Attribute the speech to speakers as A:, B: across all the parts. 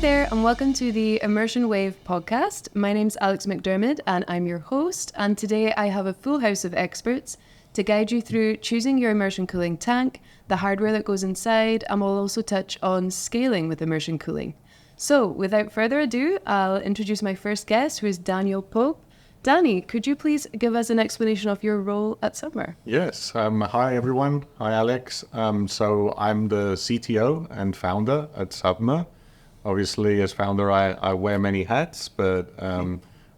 A: there, and welcome to the Immersion Wave podcast. My name's Alex McDermott, and I'm your host. And today I have a full house of experts to guide you through choosing your immersion cooling tank, the hardware that goes inside, and we'll also touch on scaling with immersion cooling. So, without further ado, I'll introduce my first guest, who is Daniel Pope. Danny, could you please give us an explanation of your role at Submer?
B: Yes. Hi, everyone. Hi, Alex. So I'm the CTO and founder at Submer. Obviously, as founder, I wear many hats, but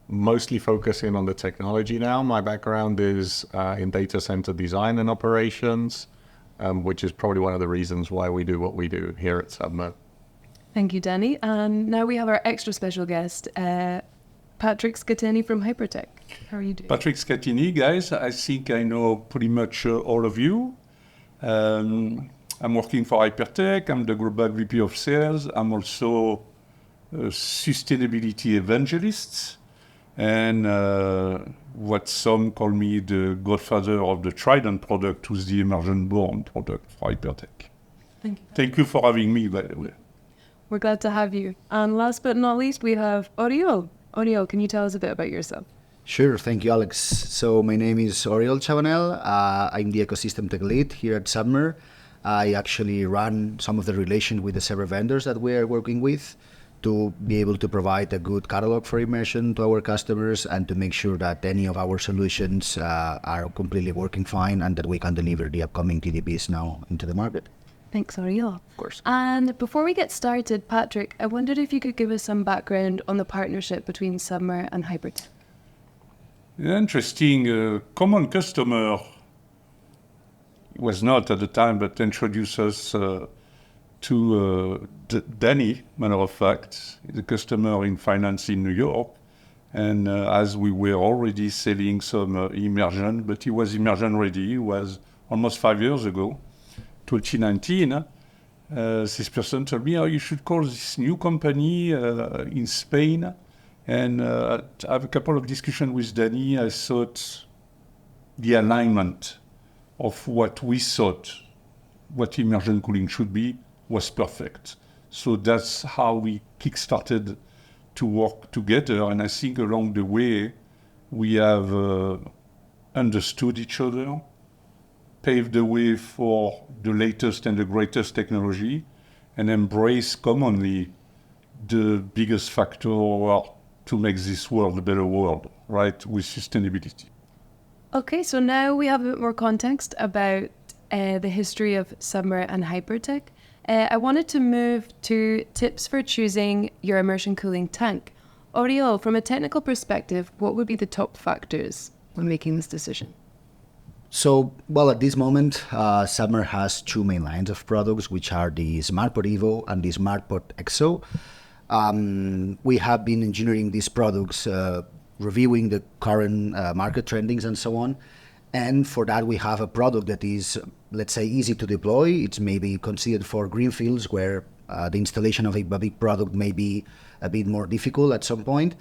B: mostly focusing on the technology now. My background is in data center design and operations, which is probably one of the reasons why we do what we do here at Submer.
A: Thank you, Danny. And now we have our extra special guest, Patrick Scateni from Hypertec. How are you doing?
C: Patrick Scateni, guys. I think I know pretty much all of you. I'm working for Hypertec. I'm the Global VP of Sales. I'm also a sustainability evangelist. And what some call me the godfather of the Trident product, who's the immersion-born product for Hypertec.
A: Thank you.
C: Thank you for having me, by the way.
A: We're glad to have you. And last but not least, we have Oriol. Oriol, can you tell us a bit about yourself?
D: Sure, thank you, Alex. So my name is Oriol Chavanel. I'm the ecosystem tech lead here at Submer. I actually run some of the relation with the several vendors that we are working with to be able to provide a good catalog for immersion to our customers and to make sure that any of our solutions are completely working fine and that we can deliver the upcoming TDPs now into the market.
A: Thanks, Oriol.
D: Of course.
A: And before we get started, Patrick, I wondered if you could give us some background on the partnership between Submer and Hypertec.
C: Interesting. Common customer was not at the time, but introduced us to Danny, matter of fact, the customer in finance in New York. And as we were already selling some immersion, but he was immersion ready. It was almost 5 years ago, 2019. This person told me, you should call this new company in Spain. And I have a couple of discussions with Danny. I thought the alignment of what we thought, what immersion cooling should be, was perfect. So that's how we kickstarted to work together. And I think along the way, we have understood each other, paved the way for the latest and the greatest technology, and embrace commonly the biggest factor to make this world a better world, right, with sustainability.
A: Okay, so now we have a bit more context about the history of Submer and Hypertec. I wanted to move to tips for choosing your immersion cooling tank. Oriol, from a technical perspective, what would be the top factors when making this decision?
D: So, well, at this moment, Submer has two main lines of products, which are the SmartPod Evo and the SmartPod EXO. We have been engineering these products, reviewing the current market trendings and so on. And for that, we have a product that is, let's say, easy to deploy. It's maybe considered for greenfields where the installation of a big product may be a bit more difficult at some point.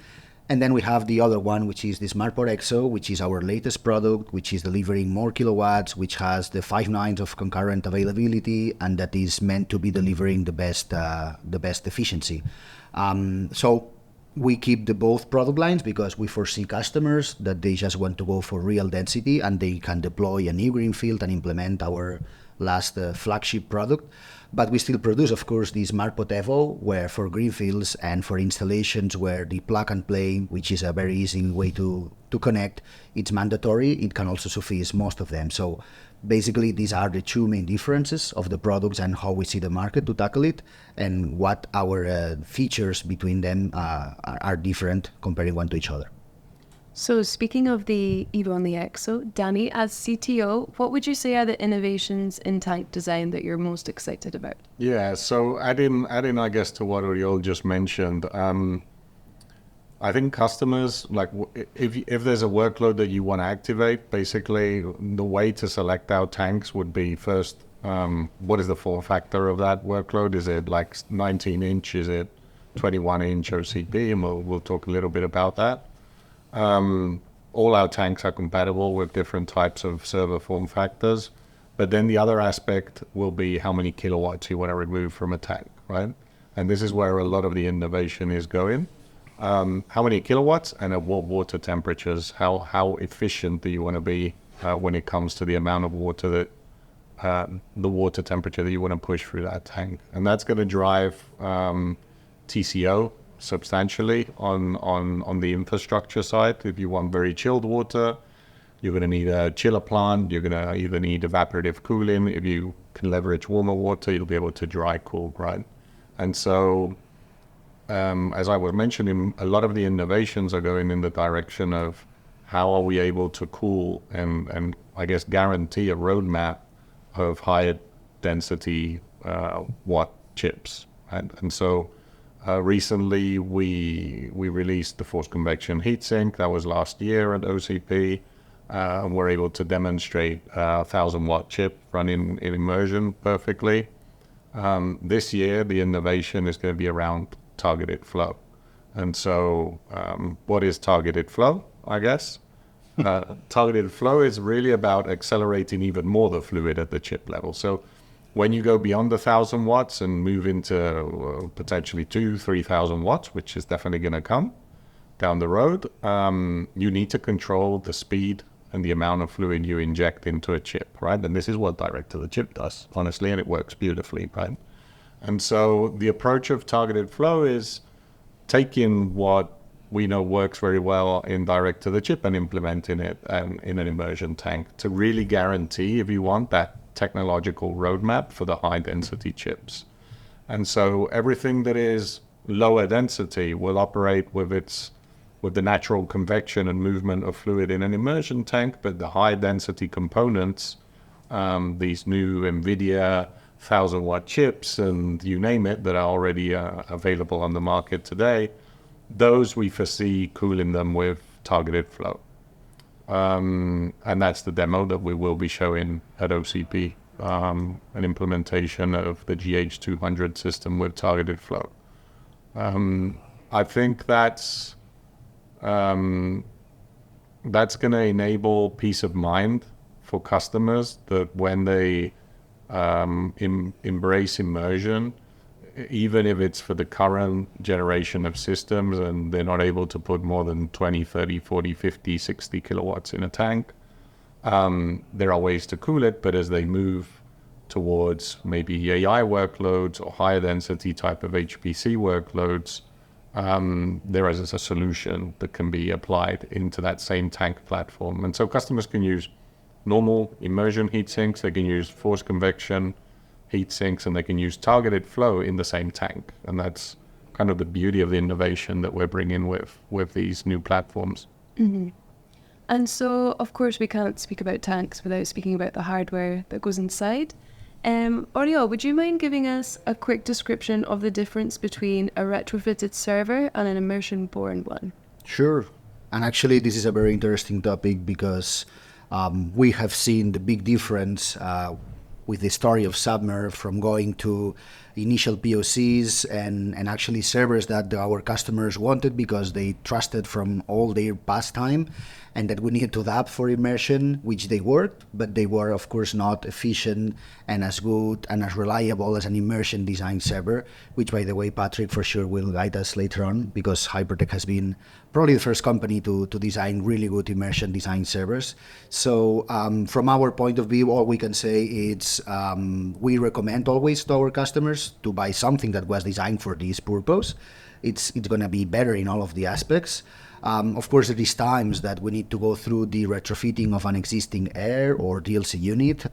D: And then we have the other one, which is the SmartPod EXO, which is our latest product, which is delivering more kilowatts, which has the 5 nines of concurrent availability, and that is meant to be delivering the best efficiency. So we keep the both product lines because we foresee customers that they just want to go for real density and they can deploy a new greenfield and implement our last flagship product. But we still produce, of course, the SmartPod Evo, where for greenfields and for installations where the plug and play, which is a very easy way to connect, it's mandatory. It can also suffice most of them. So basically, these are the two main differences of the products and how we see the market to tackle it and what our features between them are different comparing one to each other.
A: So speaking of the Evo and the EXO, Danny, as CTO, what would you say are the innovations in tank design that you're most excited about?
B: Yeah, so adding, I guess, to what Oriol just mentioned, I think customers, like if there's a workload that you want to activate, basically the way to select our tanks would be first, what is the form factor of that workload? Is it like 19-inch? Is it 21-inch OCP? And we'll talk a little bit about that. All our tanks are compatible with different types of server form factors, but then the other aspect will be how many kilowatts you want to remove from a tank, right? And this is where a lot of the innovation is going. How many kilowatts and at what water temperatures? How efficient do you want to be when it comes to the amount of water that the water temperature that you want to push through that tank? And that's going to drive TCO substantially on the infrastructure side. If you want very chilled water, you're going to need a chiller plant. You're going to either need evaporative cooling. If you can leverage warmer water, you'll be able to dry cool, right? And so, as I was mentioning, a lot of the innovations are going in the direction of how are we able to cool and I guess guarantee a roadmap of higher density watt chips. And so recently we released the forced convection heatsink. That was last year at OCP. And we're able to demonstrate a 1,000-watt chip running in immersion perfectly. This year, the innovation is going to be around targeted flow. And so what is targeted flow, I guess? Targeted flow is really about accelerating even more the fluid at the chip level. So when you go beyond the 1,000 watts and move into potentially 2,000-3,000 watts, which is definitely going to come down the road, you need to control the speed and the amount of fluid you inject into a chip, right? And this is what direct-to-the-chip does, honestly, and it works beautifully, right? And so the approach of targeted flow is taking what we know works very well in direct-to-the-chip and implementing it in an immersion tank to really guarantee, if you want, that technological roadmap for the high-density chips. And so everything that is lower density will operate with the natural convection and movement of fluid in an immersion tank, but the high density components, these new NVIDIA 1,000-watt chips and you name it that are already available on the market today, those we foresee cooling them with targeted flow. And that's the demo that we will be showing at OCP, an implementation of the GH200 system with targeted flow. I think that's going to enable peace of mind for customers that when they embrace immersion, even if it's for the current generation of systems and they're not able to put more than 20, 30, 40, 50, 60 kilowatts in a tank, there are ways to cool it, but as they move towards maybe AI workloads or higher density type of HPC workloads, there is a solution that can be applied into that same tank platform. And so customers can use normal immersion heat sinks, they can use forced convection heat sinks, and they can use targeted flow in the same tank. And that's kind of the beauty of the innovation that we're bringing with these new platforms.
A: Mm-hmm. And so, of course, we can't speak about tanks without speaking about the hardware that goes inside. Oriol, would you mind giving us a quick description of the difference between a retrofitted server and an immersion-born one?
D: Sure. And actually, this is a very interesting topic because we have seen the big difference with the story of Submer from going to initial POCs and actually servers that our customers wanted because they trusted from all their past time, and that we needed to adapt for immersion, which they worked, but they were of course not efficient and as good and as reliable as an immersion design server, which by the way, Patrick for sure will guide us later on, because Hypertec has been probably the first company to design really good immersion design servers. So from our point of view, all we can say is we recommend always to our customers to buy something that was designed for this purpose. It's going to be better in all of the aspects. Of course, there is times that we need to go through the retrofitting of an existing air or DLC unit,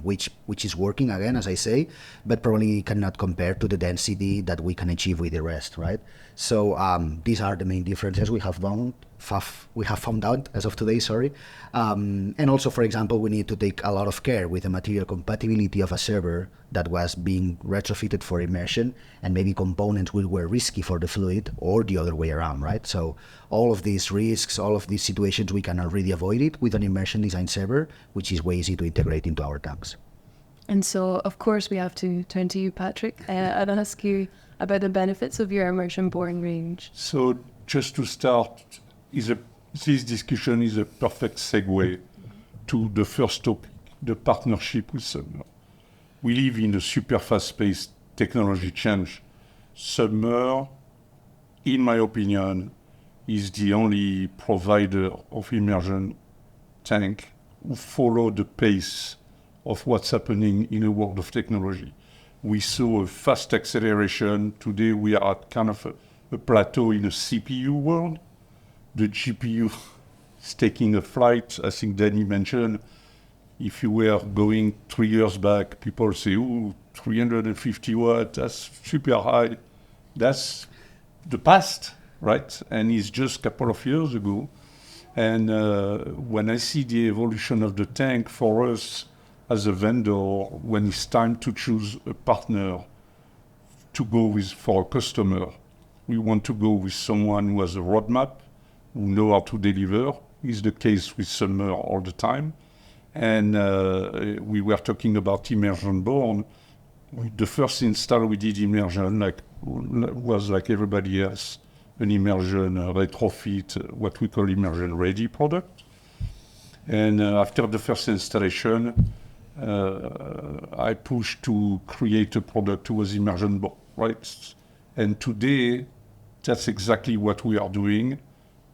D: which is working again, as I say, but probably cannot compare to the density that we can achieve with the rest, right? So these are the main differences we have found out as of today, sorry. And also, for example, we need to take a lot of care with the material compatibility of a server that was being retrofitted for immersion, and maybe components were risky for the fluid or the other way around, right? So all of these risks, all of these situations, we can already avoid it with an immersion design server, which is way easy to integrate into our tanks.
A: And so, of course, we have to turn to you, Patrick, and ask you about the benefits of your immersion-born range.
C: So just to start, this discussion is a perfect segue to the first topic, the partnership with Submer. We live in a super fast-paced technology change, Submer, in my opinion, is the only provider of immersion tank who follow the pace of what's happening in the world of technology. We saw a fast acceleration. Today we are at kind of a plateau in the CPU world. The GPU is taking a flight. I think Danny mentioned, if you were going 3 years back, people say, "Ooh, 350 watts, that's super high." That's the past, right? And it's just a couple of years ago. And when I see the evolution of the tank for us as a vendor, when it's time to choose a partner to go with for a customer, we want to go with someone who has a roadmap, who know how to deliver. Is the case with Submer all the time. And we were talking about immersion-born. The first install we did immersion was like everybody else, an immersion retrofit, what we call immersion-ready product. And after the first installation, I pushed to create a product that was immersion-born, right? And today, that's exactly what we are doing.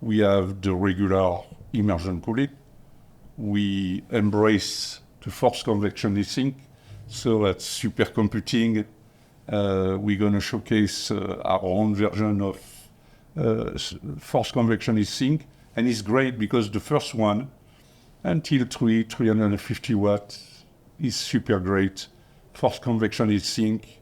C: We have the regular immersion cooling. We embrace the forced convection heat sink. So that's supercomputing. We're going to showcase our own version of forced convection heat sink. And it's great because the first one, until 350 watts, is super great. Forced convection heat sink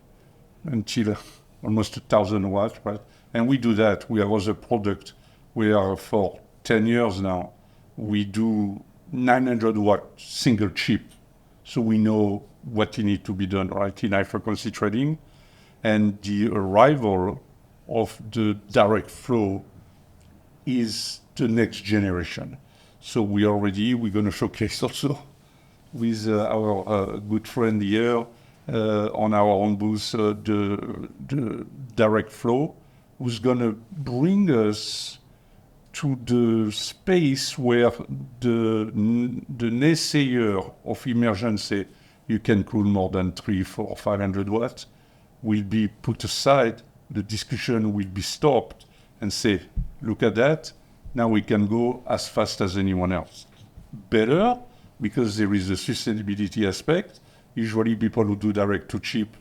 C: until almost 1,000 watts, right? And we do that. We have other product where for 10 years now, we do 900 watt single chip. So we know what needs to be done, right, in high frequency trading. And the arrival of the direct flow is the next generation. So we're going to showcase also with our good friend here on our own booth, the direct flow, who's going to bring us to the space where the naysayer of immersion say you can cool more than 300, 400, 500 watts will be put aside. The discussion will be stopped and say, look at that. Now we can go as fast as anyone else. Better, because there is a sustainability aspect. Usually people who do direct to chip,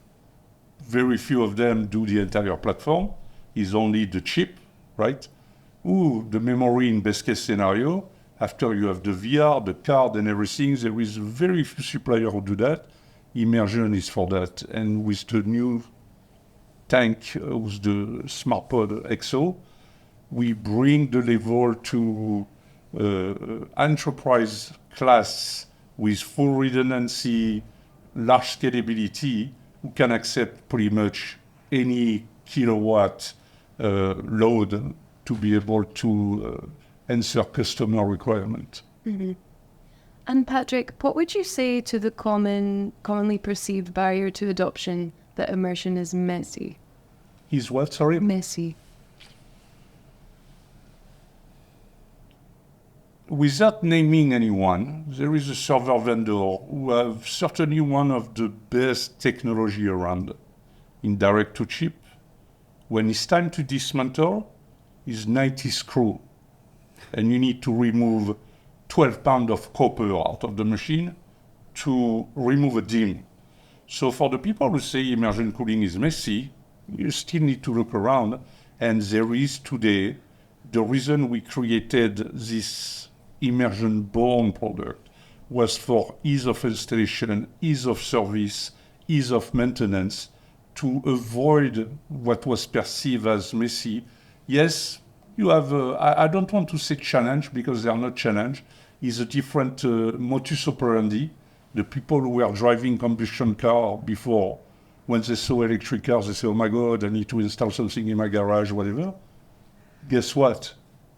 C: very few of them do the entire platform. It's only the chip, right? The memory in best case scenario, after you have the VR, the card and everything, there is very few suppliers who do that. Immersion is for that. And with the new tank, with the SmartPod XO, we bring the level to enterprise class with full redundancy, large scalability, who can accept pretty much any kilowatt load to be able to answer customer requirement.
A: Mm-hmm. And Patrick, what would you say to the commonly perceived barrier to adoption that immersion is messy?
C: Is what, sorry?
A: Messy.
C: Without naming anyone, there is a server vendor who have certainly one of the best technology around in direct-to-chip. When it's time to dismantle, is 90 screw, and you need to remove 12 pounds of copper out of the machine to remove a DIMM. So for the people who say immersion cooling is messy, you still need to look around, and there is today, the reason we created this immersion-born product was for ease of installation, ease of service, ease of maintenance, to avoid what was perceived as messy. Yes, you have, I don't want to say challenge because they are not challenge. It's a different modus operandi. The people who were driving combustion car before, when they saw electric cars, they say, oh my God, I need to install something in my garage, whatever. Guess what?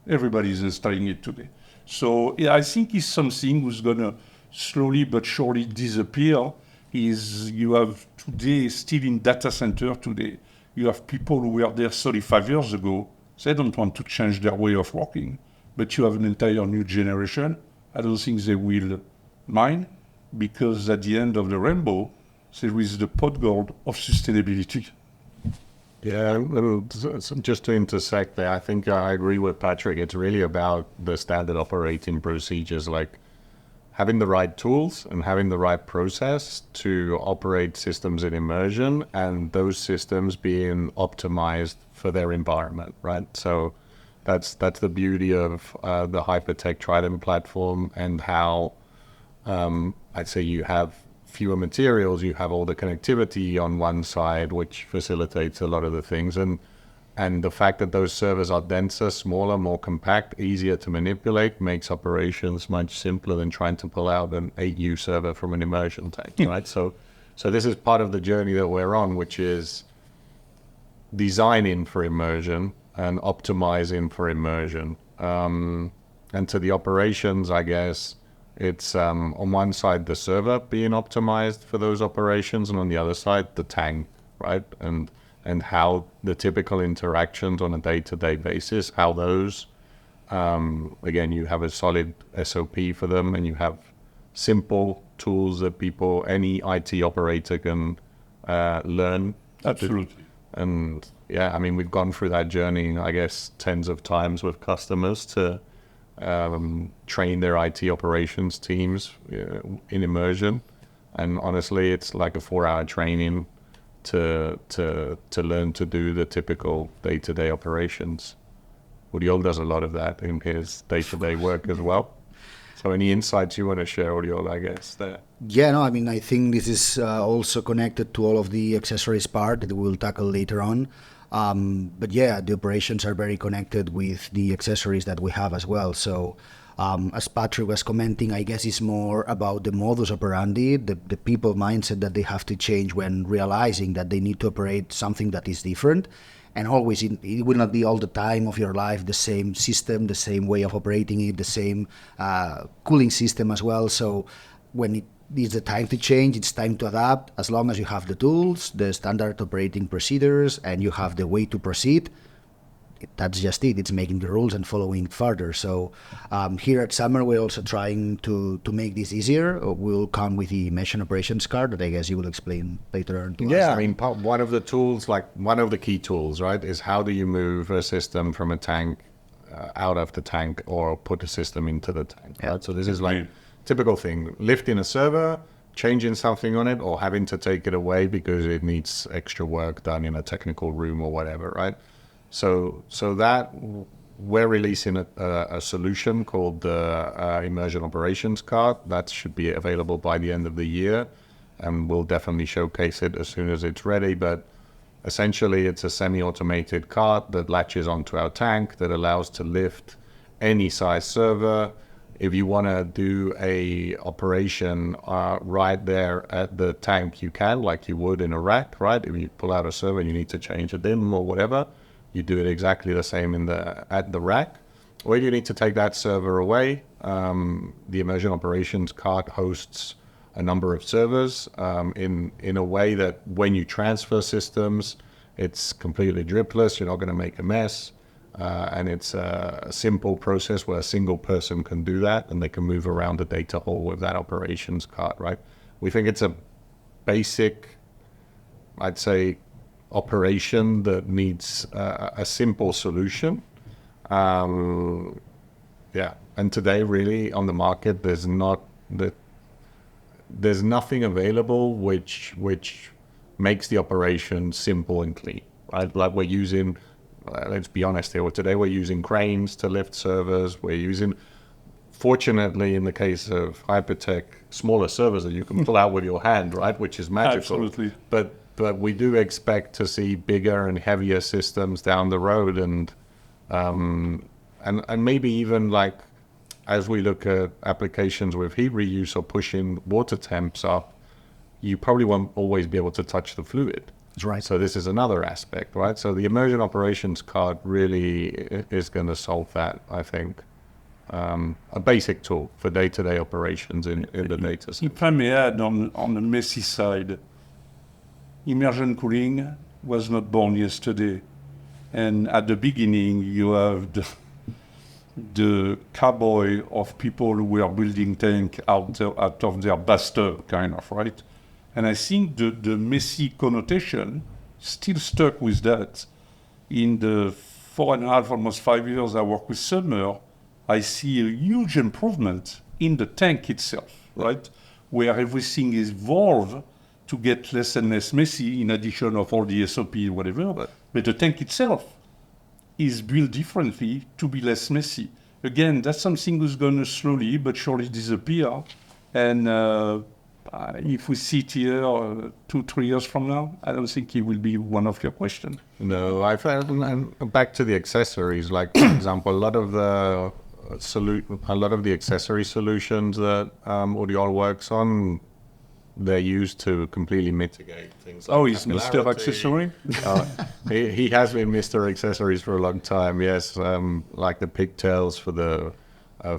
C: Everybody is installing it today. So yeah, I think it's something who's going to slowly but surely disappear. Is you have today, still in data center today, you have people who were there 35 years ago. They don't want to change their way of working. But you have an entire new generation. I don't think they will mind, because at the end of the rainbow, there is the pot gold of sustainability.
B: Yeah, just to intersect there, I think I agree with Patrick. It's really about the standard operating procedures, like having the right tools and having the right process to operate systems in immersion, and those systems being optimized for their environment, right? So that's the beauty of the Hypertec Trident platform, and how I'd say you have fewer materials, you have all the connectivity on one side, which facilitates a lot of the things. And the fact that those servers are denser, smaller, more compact, easier to manipulate, makes operations much simpler than trying to pull out an 8U server from an immersion tank, right? So this is part of the journey that we're on, which is designing for immersion and optimizing for immersion. And to the operations, I guess, it's on one side the server being optimized for those operations, and on the other side the tank, right? And how the typical interactions on a day-to-day basis, how those, again, you have a solid SOP for them, and you have simple tools that any IT operator can learn.
C: Absolutely.
B: And yeah, I mean, we've gone through that journey, I guess, tens of times with customers to train their IT operations teams in immersion. And honestly, it's like a 4-hour training to learn to do the typical day-to-day operations. Oriol does a lot of that in his day-to-day work as well. So any insights you want to share, Oriol, I guess, there?
D: Yeah, no, I mean, I think this is also connected to all of the accessories part that we'll tackle later on. But yeah, the operations are very connected with the accessories that we have as well. So as Patrick was commenting, I guess it's more about the modus operandi, the people mindset that they have to change when realizing that they need to operate something that is different. And always, it will not be all the time of your life the same system, the same way of operating it, the same cooling system as well. So when it is the time to change, it's time to adapt. As long as you have the tools, the standard operating procedures, and you have the way to proceed, that's just it. It's making the rules and following further. So here at Submer, we're also trying to make this easier. We'll come with the immersion operations card that I guess you will explain later on to us.
B: Yeah, I mean, one of the tools, like one of the key tools, right, is how do you move a system from a tank out of the tank, or put a system into the tank, right? So this is like typical thing, lifting a server, changing something on it, or having to take it away because it needs extra work done in a technical room or whatever, right? So that we're releasing a solution called the Immersion Operations Card. That should be available by the end of the year, and we'll definitely showcase it as soon as it's ready. But essentially, it's a semi-automated card that latches onto our tank that allows to lift any size server. If you want to do a operation right there at the tank, you can, like you would in a rack, right? If you pull out a server and you need to change a DIMM or whatever, you do it exactly the same at the rack. Or you need to take that server away. The Immersion Operations Card hosts a number of servers in a way that when you transfer systems, it's completely dripless. You're not going to make a mess. And it's a simple process where a single person can do that, and they can move around the data hall with that operations card, right? We think it's a basic, I'd say, operation that needs a simple solution. And today really on the market, there's nothing available which makes the operation simple and clean, right? Like we're using, let's be honest here, today we're using cranes to lift servers. We're using, fortunately in the case of Hypertec, smaller servers that you can pull out with your hand, right? Which is magical.
C: Absolutely.
B: But we do expect to see bigger and heavier systems down the road, and maybe even like as we look at applications with heat reuse or pushing water temps up, you probably won't always be able to touch the fluid.
D: That's right.
B: So this is another aspect, right? So the Immersion Operations Card really is going to solve that, I think. A basic tool for day-to-day operations in the data center.
C: If I may add, on the messy side, immersion cooling was not born yesterday. And at the beginning, you have the cowboy of people who were building tank out of their bathtub, kind of, right? And I think the messy connotation still stuck with that. In the 4.5, almost 5 years I work with Submer, I see a huge improvement in the tank itself, right? Where everything is evolved to get less and less messy in addition of all the SOP, whatever. But the tank itself is built differently to be less messy. Again, that's something that's going to slowly but surely disappear. And if we sit here 2-3 years from now, I don't think it will be one of your questions.
B: No, I found, and back to the accessories, like for example, a lot of the accessory solutions that Oriol works on, they're used to completely mitigate things like
C: he's Mr. Accessory?
B: He has been Mr. Accessories for a long time, yes. Like the pigtails for the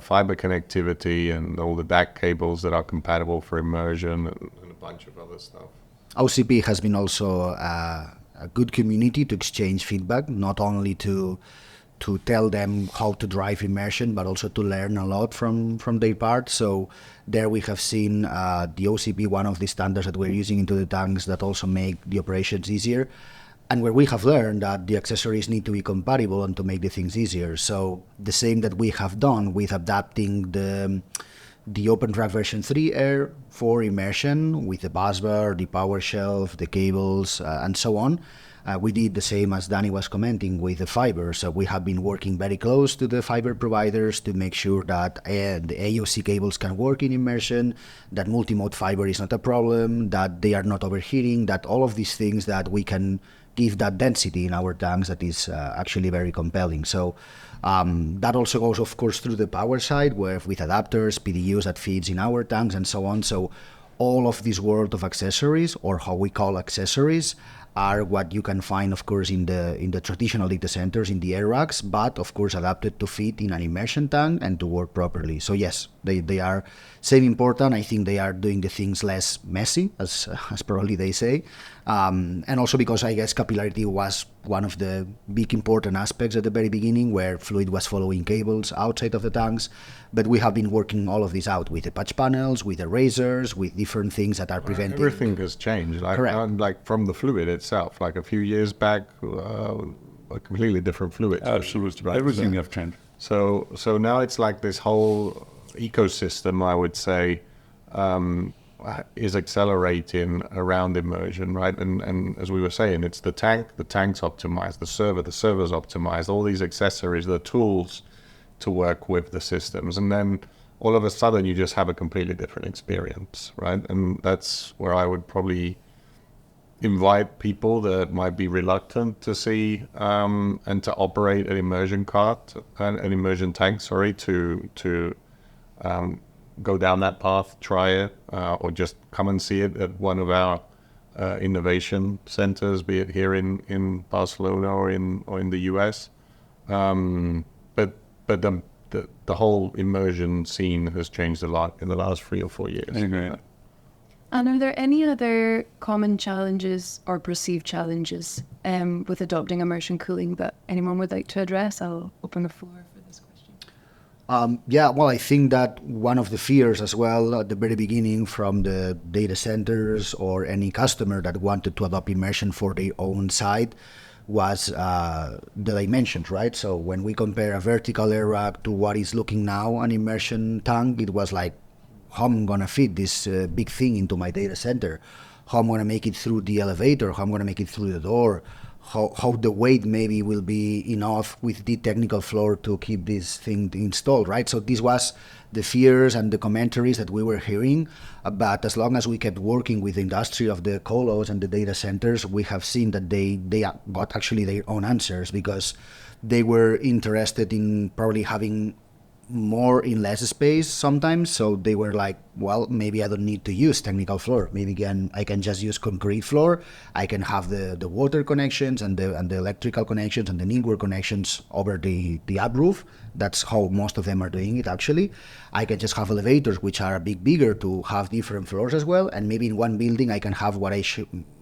B: fiber connectivity and all the DAC cables that are compatible for immersion and a bunch of other stuff.
D: OCP has been also a good community to exchange feedback, not only to tell them how to drive immersion, but also to learn a lot from their part. So there we have seen the OCP, one of the standards that we're using into the tanks that also make the operations easier. And where we have learned that the accessories need to be compatible and to make the things easier. So the same that we have done with adapting the OpenTrack version 3 Air for immersion with the busbar, the power shelf, the cables, and so on. We did the same as Danny was commenting with the fiber. So we have been working very close to the fiber providers to make sure that the AOC cables can work in immersion, that multi-mode fiber is not a problem, that they are not overheating, that all of these things that we can give that density in our tanks that is actually very compelling. So that also goes, of course, through the power side, where with adapters, PDUs that feeds in our tanks and so on. So all of this world of accessories, or how we call accessories, are what you can find, of course, in the traditional data centers, in the air racks, but of course adapted to fit in an immersion tank and to work properly. So yes, they are same important. I think they are doing the things less messy, as probably they say, and also because I guess capillarity was one of the big important aspects at the very beginning, where fluid was following cables outside of the tanks. But we have been working all of this out with the patch panels, with erasers, with different things that are preventing.
B: Everything has changed, like from the fluid itself. Like a few years back, a completely different fluid.
C: Absolutely,
B: right?
C: Everything has changed.
B: So now it's like this whole ecosystem, I would say, is accelerating around immersion, right? And as we were saying, it's the tank's optimized, the server's optimized, all these accessories, the tools to work with the systems, and then all of a sudden you just have a completely different experience, right? And that's where I would probably invite people that might be reluctant to see and to operate an immersion tank, to go down that path, try it, or just come and see it at one of our innovation centers, be it here in Barcelona or in the US. But the whole immersion scene has changed a lot in the last 3 or 4 years.
C: I agree.
A: And are there any other common challenges or perceived challenges with adopting immersion cooling that anyone would like to address? I'll open the floor for this question.
D: Well, I think that one of the fears as well at the very beginning from the data centers or any customer that wanted to adopt immersion for their own site was the dimensions, right? So when we compare a vertical air rack to what is looking now an immersion tank, it was like, how I'm going to fit this big thing into my data center, how I'm going to make it through the elevator, how I'm going to make it through the door, how the weight maybe will be enough with the technical floor to keep this thing installed, right? So this was the fears and the commentaries that we were hearing. But as long as we kept working with the industry of the colos and the data centers, we have seen that they got actually their own answers, because they were interested in probably having more in less space sometimes. So they were like, well, maybe I don't need to use technical floor. Maybe I can just use concrete floor. I can have the water connections and the electrical connections and the network connections over the up roof. That's how most of them are doing it, actually. I can just have elevators, which are a bit bigger, to have different floors as well. And maybe in one building, I can have what I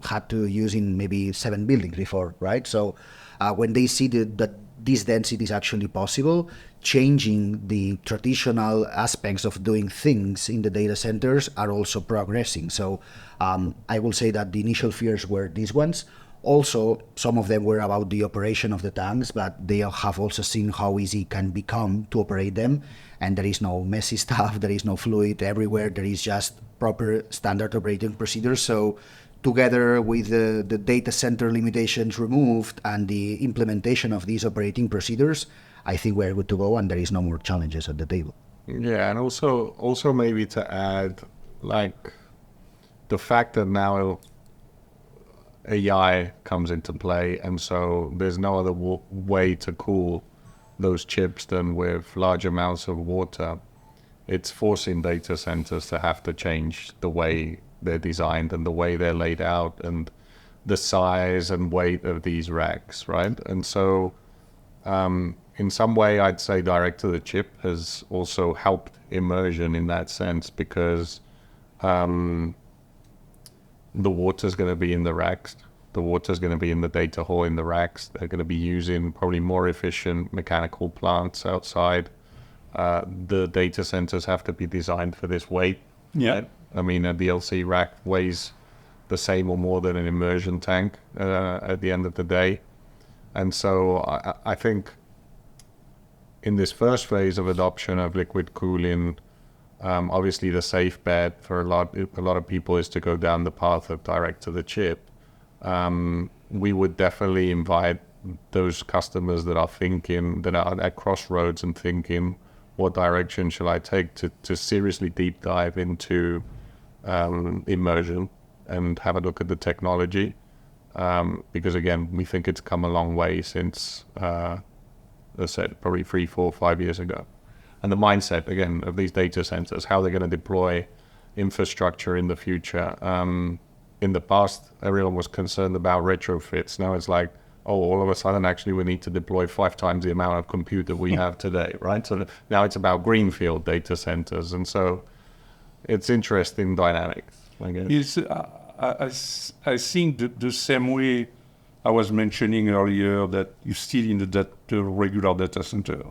D: had to use in maybe 7 buildings before, right? So when they see that this density is actually possible, changing the traditional aspects of doing things in the data centers are also progressing. So I will say that the initial fears were these ones. Also, some of them were about the operation of the tanks, but they have also seen how easy it can become to operate them. And there is no messy stuff, there is no fluid everywhere, there is just proper standard operating procedures. So together with the data center limitations removed and the implementation of these operating procedures, I think we're good to go and there is no more challenges at the table.
B: Yeah, and also maybe to add, like, the fact that now AI comes into play, and so there's no other way to cool those chips than with large amounts of water. It's forcing data centers to have to change the way they're designed and the way they're laid out and the size and weight of these racks, right? And so in some way, I'd say direct to the chip has also helped immersion in that sense, because the water's going to be in the racks. The water's going to be in the data hall in the racks. They're going to be using probably more efficient mechanical plants outside. The data centers have to be designed for this weight.
C: Yeah.
B: I mean, a DLC rack weighs the same or more than an immersion tank at the end of the day. And so I think in this first phase of adoption of liquid cooling, obviously the safe bet for a lot of people is to go down the path of direct to the chip. We would definitely invite those customers that are at crossroads and thinking, what direction shall I take, to seriously deep dive into immersion and have a look at the technology. Because again, we think it's come a long way since, as I said, probably 3, 4, 5 years ago. And the mindset, again, of these data centers, how they're going to deploy infrastructure in the future. In the past, everyone was concerned about retrofits. Now it's like, oh, all of a sudden, actually, we need to deploy 5 times the amount of compute that we have today, right? So now it's about greenfield data centers. And so it's interesting dynamics, I guess.
C: I think the same way I was mentioning earlier that you're still in the regular data center.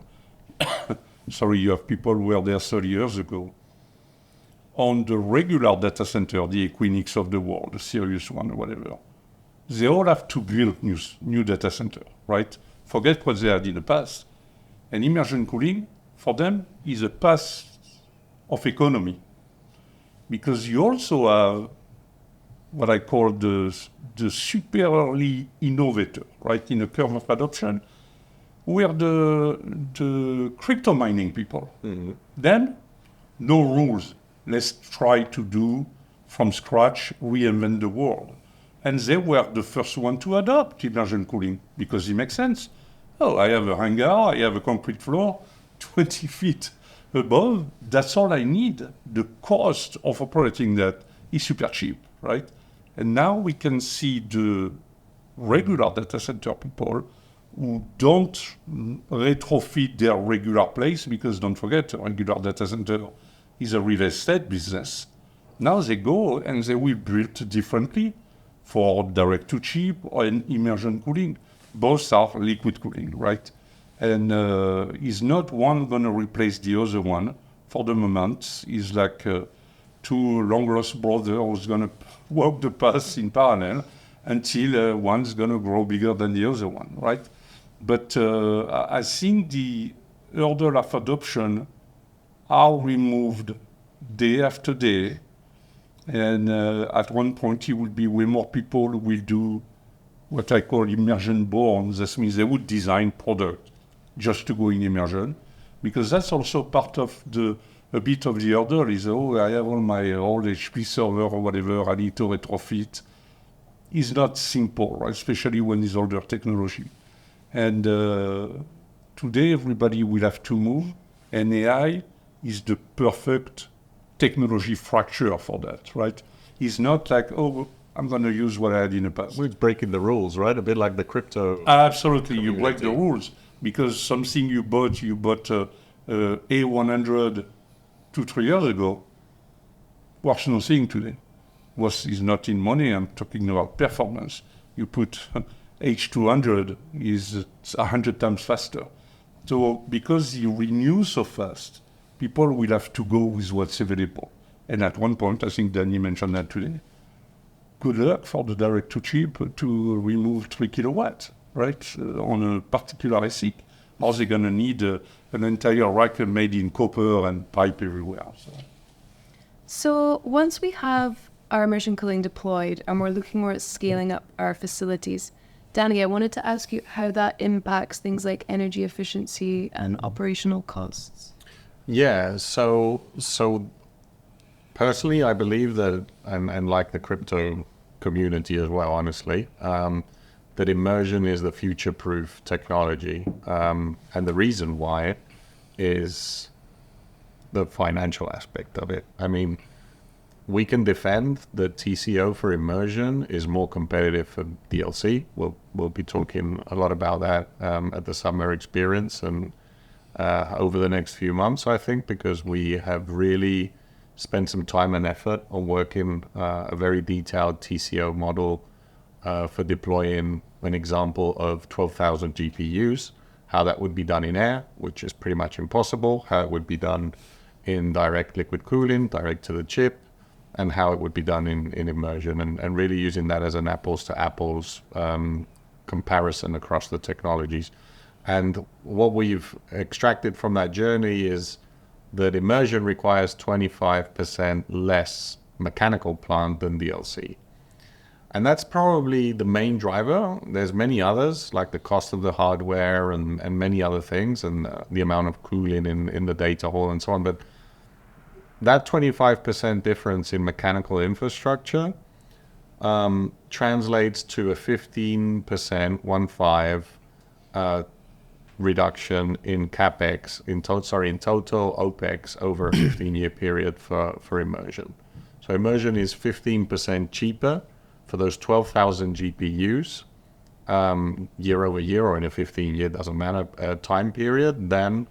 C: Sorry, you have people who were there 30 years ago. On the regular data center, the Equinix of the world, the Sirius one or whatever, they all have to build new data center, right? Forget what they had in the past. And immersion cooling, for them, is a path of economy. Because you also have what I call the super innovator, right, in a curve of adoption, who are the crypto mining people. Mm-hmm. Then, no rules. Let's try to do from scratch, reinvent the world. And they were the first one to adopt immersion cooling because it makes sense. Oh, I have a hangar, I have a concrete floor, 20 feet above, that's all I need. The cost of operating that is super cheap, right? And now we can see the regular data center people who don't retrofit their regular place, because don't forget, a regular data center is a real estate business. Now they go and they will build differently for direct to chip or an immersion cooling. Both are liquid cooling, right? And is not one going to replace the other one. For the moment, is like two long-lost brothers who's going to walk the path in parallel until one's going to grow bigger than the other one, right? But I think the hurdle of adoption are removed day after day. And at one point, it will be way more people who will do what I call immersion-born. That means they would design product just to go in immersion, because that's also part of a bit of the order is, oh, I have all my old HP server or whatever, I need to retrofit. It's not simple, right? Especially when it's older technology. And today, everybody will have to move, and AI is the perfect technology fracture for that, right? It's not like, oh, I'm going to use what I had in the past.
B: It's breaking the rules, right? A bit like the crypto.
C: Absolutely,
B: community.
C: You break the rules because something you bought A100 2-3 years ago, worth nothing today. Is not in money. I'm talking about performance. You put H200 is 100 times faster. So because you renew so fast, people will have to go with what's available. And at one point, I think Danny mentioned that today, good luck for the direct-to-chip to remove 3 kilowatts, right, on a particular ASIC. Or they're going to need an entire rack made in copper and pipe everywhere.
A: So once we have our immersion cooling deployed and we're looking more at scaling up our facilities, Danny, I wanted to ask you how that impacts things like energy efficiency and operational costs.
B: Yeah, so personally, I believe that, and like the crypto community as well, honestly, that immersion is the future-proof technology. And the reason why is the financial aspect of it. I mean, we can defend the TCO for immersion is more competitive for DLC. We'll be talking a lot about that at the Submer experience and over the next few months, I think, because we have really spent some time and effort on working a very detailed TCO model for deploying an example of 12,000 GPUs, how that would be done in air, which is pretty much impossible, how it would be done in direct liquid cooling, direct to the chip, and how it would be done in immersion, and really using that as an apples to apples comparison across the technologies. And what we've extracted from that journey is that immersion requires 25% less mechanical plant than DLC. And that's probably the main driver. There's many others, like the cost of the hardware and many other things, and the amount of cooling in the data hall and so on. But that 25% difference in mechanical infrastructure translates to a 15% reduction in CapEx, in total OpEx over a 15-year period for immersion. So immersion is 15% cheaper for those 12,000 GPUs year over year, or in a 15-year, doesn't matter, time period, than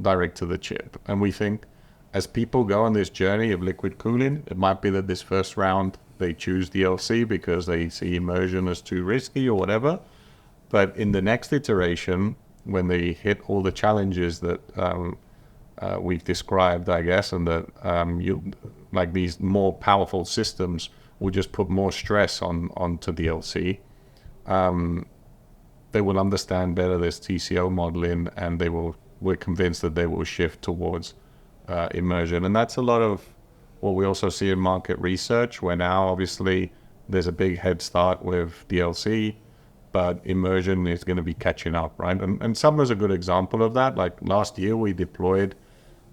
B: direct to the chip. And we think as people go on this journey of liquid cooling, it might be that this first round they choose DLC because they see immersion as too risky or whatever. But in the next iteration, when they hit all the challenges that we've described, I guess, and that like these more powerful systems will just put more stress onto DLC, they will understand better this TCO modeling, and we're convinced that they will shift towards immersion. And that's a lot of what we also see in market research, where now obviously there's a big head start with DLC, but immersion is going to be catching up, right? And Submer's a good example of that. Like last year, we deployed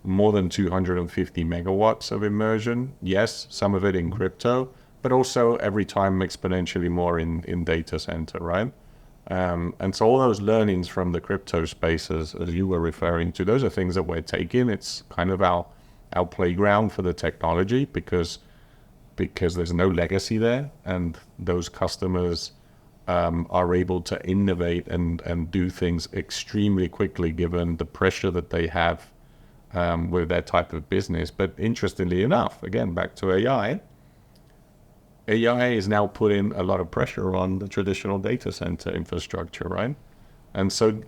B: more than 250 megawatts of immersion. Yes, some of it in crypto, but also every time exponentially more in data center, right? And so all those learnings from the crypto spaces, as you were referring to, those are things that we're taking. It's kind of our playground for the technology because there's no legacy there, and those customers are able to innovate and do things extremely quickly given the pressure that they have with their type of business. But interestingly enough, again, back to AI is now putting a lot of pressure on the traditional data center infrastructure, right? And so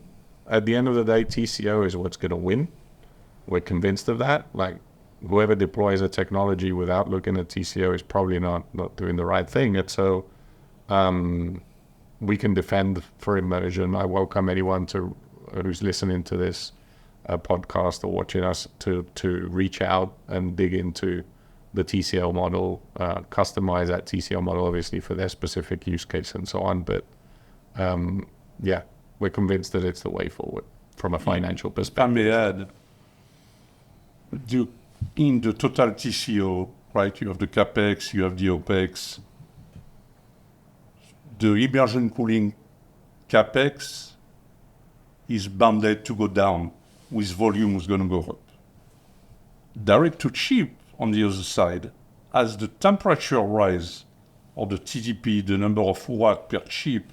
B: at the end of the day, TCO is what's going to win. We're convinced of that. Like whoever deploys a technology without looking at TCO is probably not doing the right thing. And so we can defend for immersion. I welcome anyone who's listening to this podcast or watching us to reach out and dig into the TCO model, customize that TCO model obviously for their specific use case and so on. But yeah, we're convinced that it's the way forward from a financial perspective.
C: I may add, in the total TCO, right, you have the CapEx, you have the OpEx. The immersion cooling CapEx is bounded to go down with volume is going to go up. Direct to chip, on the other side, as the temperature rise, or the TDP, the number of watt per chip,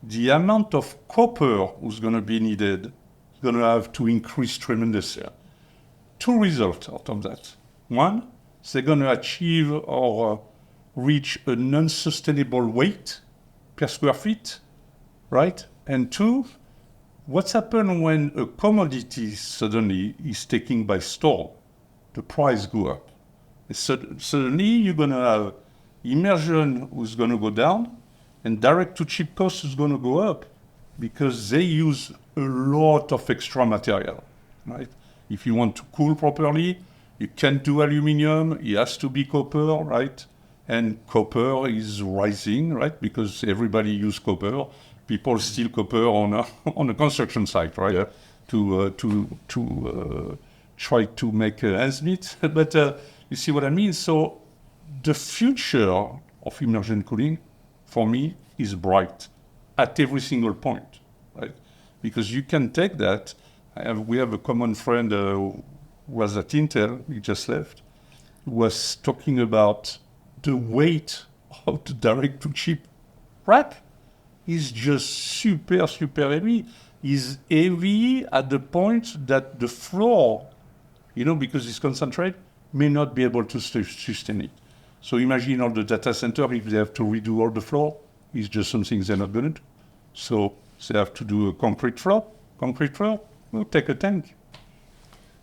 C: the amount of copper is going to be needed is going to have to increase tremendously. Two results out of that. One, they're going to achieve or reach a non-sustainable weight per square feet, right? And two, what's happened when a commodity suddenly is taken by storm? The price go up. Suddenly you're going to have immersion is going to go down, and direct-to-chip cost is going to go up because they use a lot of extra material, right? If you want to cool properly, you can't do aluminum. It has to be copper, right? And copper is rising, right? Because everybody uses copper. People steal copper on a construction site, right?
B: Yeah.
C: To try to make ends meet. But you see what I mean? So the future of immersion cooling, for me, is bright at every single point, right? Because you can take that. We have a common friend who was at Intel, he just left, was talking about the weight of the direct-to-chip rack is just super heavy. Is heavy at the point that the floor, because it's concentrate, may not be able to sustain it. So imagine all the data center, if they have to redo all the floor, it's just something they're not going to do. So they have to do a concrete floor, we'll take a tank.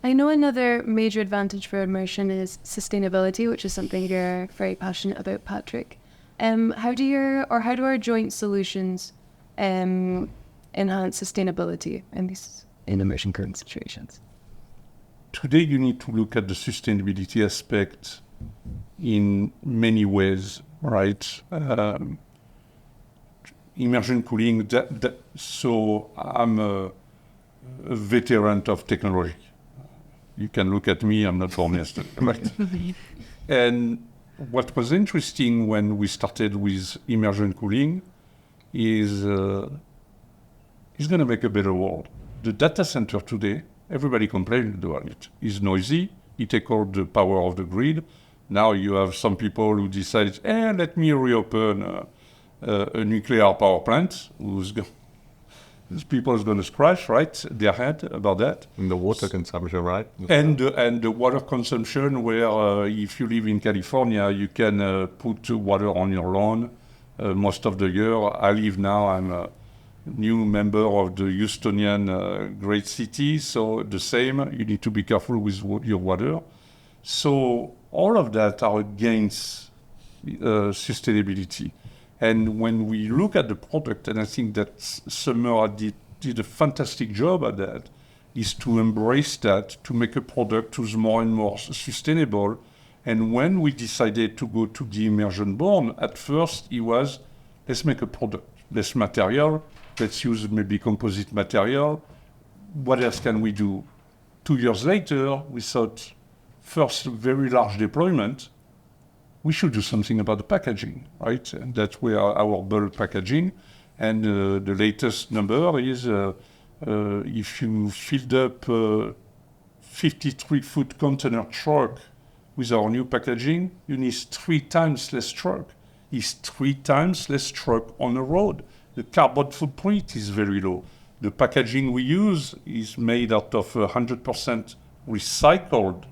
A: I know another major advantage for immersion is sustainability, which is something you're very passionate about, Patrick. How do our joint solutions enhance sustainability in immersion cooling situations?
C: Today, you need to look at the sustainability aspect in many ways, right? Immersion cooling, so I'm a veteran of technology. You can look at me, I'm not born yesterday, right? And what was interesting when we started with immersion cooling is it's going to make a better world. The data center today, everybody complains about it. It's noisy, it takes all the power of the grid. Now you have some people who decide, let me reopen a nuclear power plant. These people is going to scratch, right, their head about that.
B: And the water consumption, right?
C: And the water consumption, where if you live in California, you can put water on your lawn most of the year. I'm a new member of the Houstonian great city, so the same. You need to be careful with your water. So all of that are against sustainability. And when we look at the product, and I think that Submer did a fantastic job at that, is to embrace that, to make a product who's more and more sustainable. And when we decided to go to the immersion-born, at first it was, let's make a product, less material, let's use maybe composite material. What else can we do? 2 years later, we thought, first very large deployment, we should do something about the packaging, right? And that's where our bulk packaging. And the latest number is if you filled up 53-foot container truck with our new packaging, you need 3 times less truck. It's 3 times less truck on the road. The carbon footprint is very low. The packaging we use is made out of 100% recycled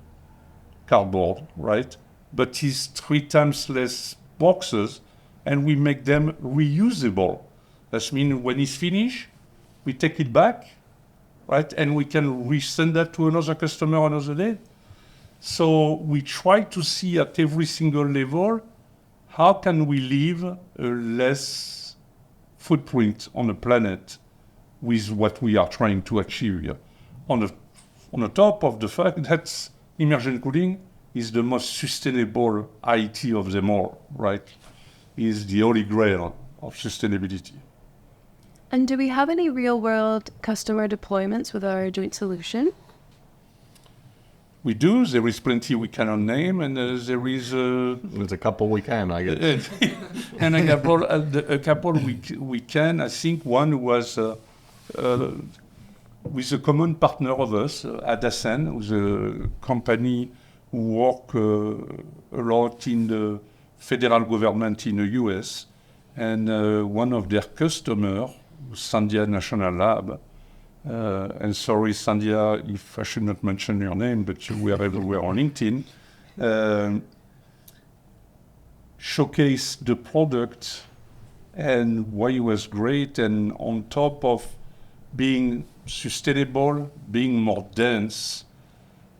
C: cardboard, right? But it's 3 times less boxes, and we make them reusable. That means when it's finished, we take it back, right? And we can resend that to another customer another day. So we try to see at every single level, how can we leave a less footprint on the planet with what we are trying to achieve here. On the top of the fact that immersion cooling is the most sustainable IT of them all, right? Is the holy grail of sustainability.
A: And do we have any real-world customer deployments with our joint solution?
C: We do. There is plenty we cannot name, and there is...
B: There's a couple we can, I guess.
C: And a couple we can. I think one was with a common partner of us, Adasen, who's a company who work a lot in the federal government in the US. And one of their customers, Sandia National Lab, and sorry, Sandia, if I should not mention your name, but we are everywhere on LinkedIn, showcase the product and why it was great. And on top of being sustainable, being more dense,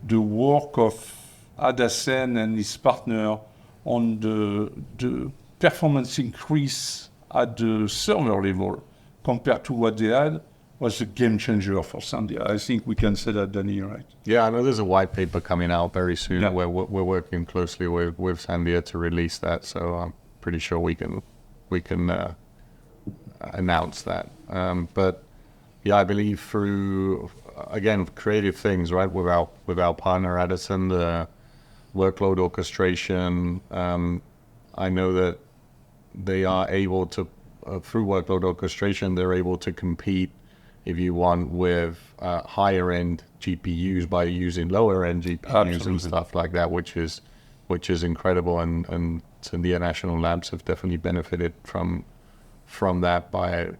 C: the work of Adasen and his partner on the performance increase at the server level compared to what they had was a game changer for Sandia. I think we can say that, Danny, right?
B: Yeah, I know there's a white paper coming out very soon
C: Yeah.
B: where we're working closely with Sandia to release that. So I'm pretty sure we can announce that. But yeah, I believe through again creative things, right? With our partner Addison, the workload orchestration. I know that they are able to through workload orchestration, they're able to compete, if you want, with higher end GPUs by using lower end GPUs
C: Absolutely.
B: and stuff like that, which is incredible. And Sandia National Labs have definitely benefited from that by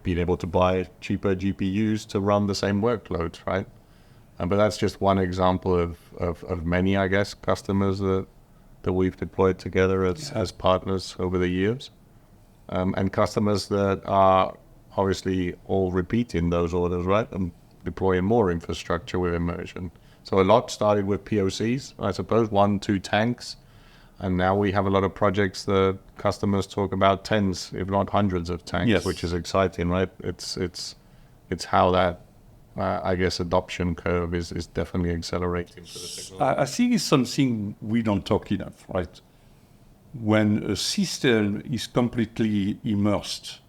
B: being able to buy cheaper GPUs to run the same workloads, right? But that's just one example of many, I guess, customers that we've deployed together as partners over the years. And customers that are obviously all repeating those orders, right? And deploying more infrastructure with immersion. So a lot started with POCs, I suppose, 1-2 tanks. And now we have a lot of projects that customers talk about tens, if not hundreds of tanks,
C: Yes.
B: which is exciting, right? It's how that, I guess, adoption curve is definitely accelerating for the technology.
C: I think it's something we don't talk enough, right? When a system is completely immersed,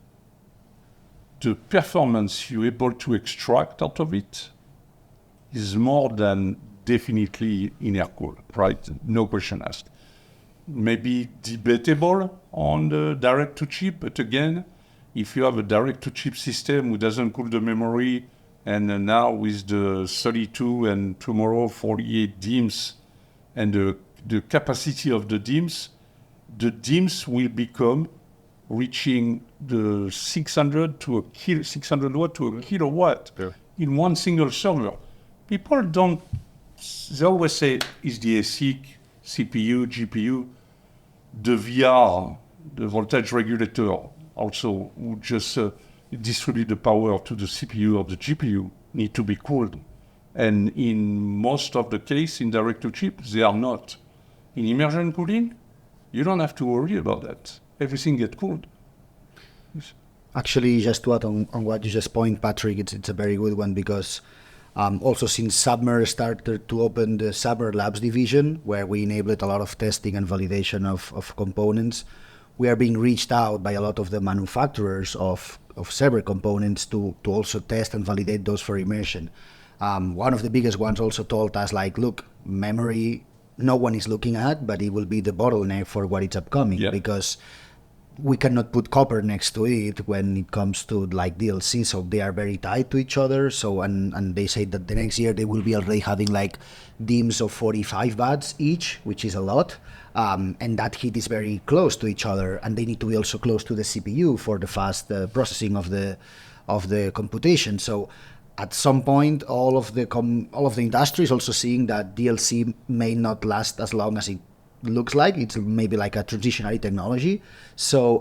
C: the performance you're able to extract out of it is more than definitely in air cool, right? No question asked. Maybe debatable on the direct-to-chip, but again, if you have a direct-to-chip system who doesn't cool the memory, and now with the 32 and tomorrow 48 DIMMs and the capacity of the DIMMs will become reaching the 600 watt to a kilowatt in one single server. People don't, they always say, is the ASIC, CPU, GPU, the VR, the voltage regulator also would just distribute the power to the CPU or the GPU need to be cooled. And in most of the case, in direct-to-chip, they are not. In immersion cooling, you don't have to worry about that. Everything gets cooled.
D: Actually, just to add on what you just point, Patrick, it's a very good one because also since Submer started to open the Submer Labs division, where we enabled a lot of testing and validation of components, we are being reached out by a lot of the manufacturers of server components to also test and validate those for immersion. One of the biggest ones also told us, like, look, memory, no one is looking at, but it will be the bottleneck for what is upcoming because we cannot put copper next to it when it comes to like DLC, so they are very tied to each other. So and they say that the next year they will be already having like DIMMs of 45 watts each, which is a lot, and that heat is very close to each other, and they need to be also close to the CPU for the fast processing of the computation. So at some point, all of the industry is also seeing that DLC may not last as long as it looks like. It's maybe like a transitionary technology. So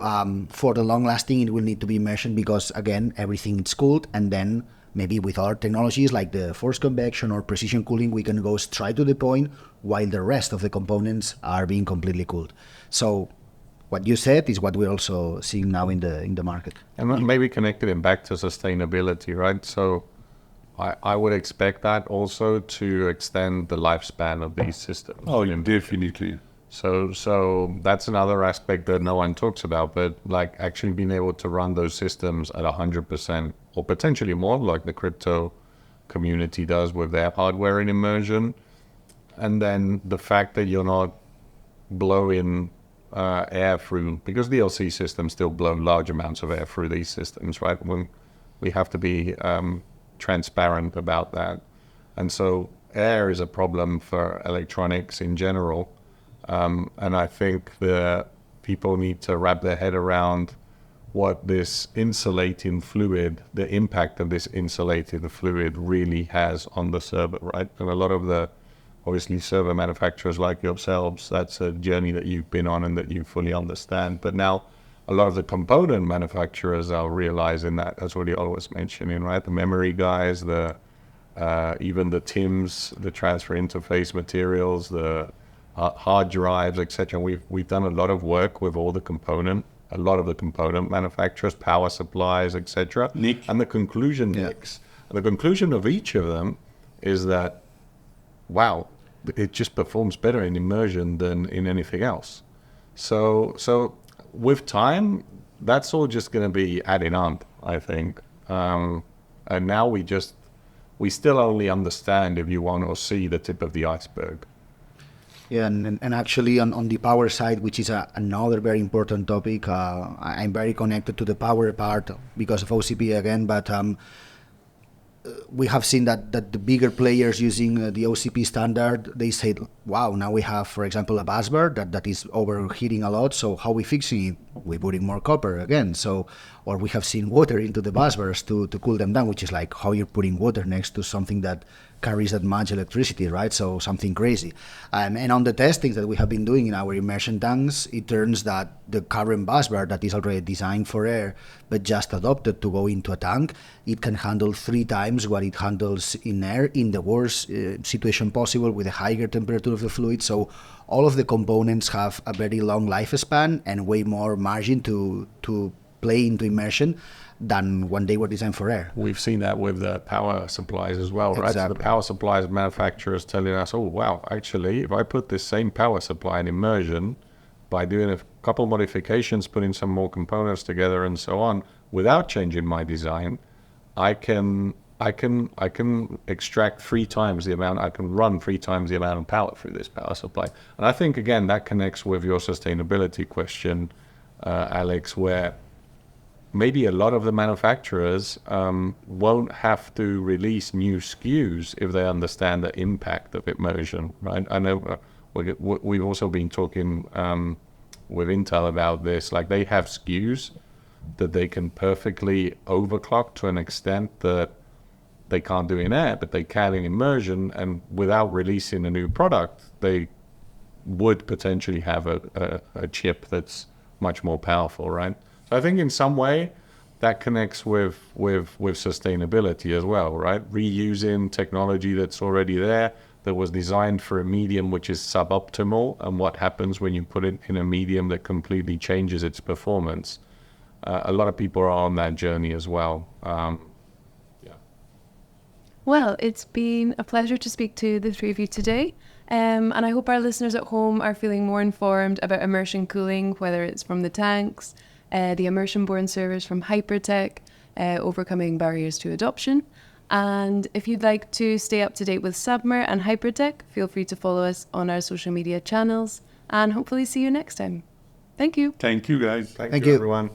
D: for the long lasting, it will need to be immersion because, again, everything is cooled. And then maybe with other technologies like the forced convection or precision cooling, we can go straight to the point while the rest of the components are being completely cooled. So what you said is what we're also seeing now in the market.
B: And maybe connected it back to sustainability, right? So I would expect that also to extend the lifespan of these systems.
C: Oh, yeah, definitely.
B: So that's another aspect that no one talks about, but like actually being able to run those systems at 100% or potentially more, like the crypto community does with their hardware in immersion. And then the fact that you're not blowing air through, because DLC systems still blow large amounts of air through these systems, right? When we have to be transparent about that. And so air is a problem for electronics in general. And I think the people need to wrap their head around what this insulating fluid, the impact of this insulating fluid really has on the server, right? And a lot of the, obviously, server manufacturers like yourselves, that's a journey that you've been on and that you fully understand. But now a lot of the component manufacturers are realizing that, as Oriol was mentioning, right? The memory guys, even the TIMs, the transfer interface materials, the hard drives, etc. We've done a lot of work with a lot of the component manufacturers, power supplies, etc. And the conclusion, the conclusion of each of them is that, wow, it just performs better in immersion than in anything else. So with time, that's all just going to be adding on, I think. And now we still only understand, if you want, or see the tip of the iceberg.
D: Yeah, and actually on the power side, which is another very important topic, I'm very connected to the power part because of OCP again, but we have seen that the bigger players using the OCP standard, they said, wow, now we have, for example, a busbar that is overheating a lot, so how we fixing it? We put in more copper again, or we have seen water into the busbars to cool them down, which is like how you're putting water next to something that carries that much electricity, right? So something crazy. And on the testings that we have been doing in our immersion tanks, it turns that the current busbar that is already designed for air, but just adopted to go into a tank, it can handle 3 times what it handles in air in the worst situation possible with a higher temperature of the fluid. So all of the components have a very long lifespan and way more margin to play into immersion than when they were designed for air.
B: We've seen that with the power supplies as well, right?
D: Exactly.
B: So the power supplies manufacturers telling us, oh, wow, actually, if I put this same power supply in immersion, by doing a couple modifications, putting some more components together and so on, without changing my design, I can extract 3 times the amount, I can run 3 times the amount of power through this power supply. And I think, again, that connects with your sustainability question, Alex, where maybe a lot of the manufacturers won't have to release new SKUs if they understand the impact of immersion, right? I know we've also been talking with Intel about this. Like, they have SKUs that they can perfectly overclock to an extent that they can't do in air, but they can in immersion, and without releasing a new product, they would potentially have a chip that's much more powerful, right? So I think in some way that connects with sustainability as well, right? Reusing technology that's already there, that was designed for a medium which is suboptimal, and what happens when you put it in a medium that completely changes its performance. A lot of people are on that journey as well.
A: Well, it's been a pleasure to speak to the 3 of you today. And I hope our listeners at home are feeling more informed about immersion cooling, whether it's from the tanks, the immersion-born servers from Hypertec, overcoming barriers to adoption. And if you'd like to stay up to date with Submer and Hypertec, feel free to follow us on our social media channels, and hopefully see you next time. Thank you.
C: Thank you, guys.
B: Thank you, everyone.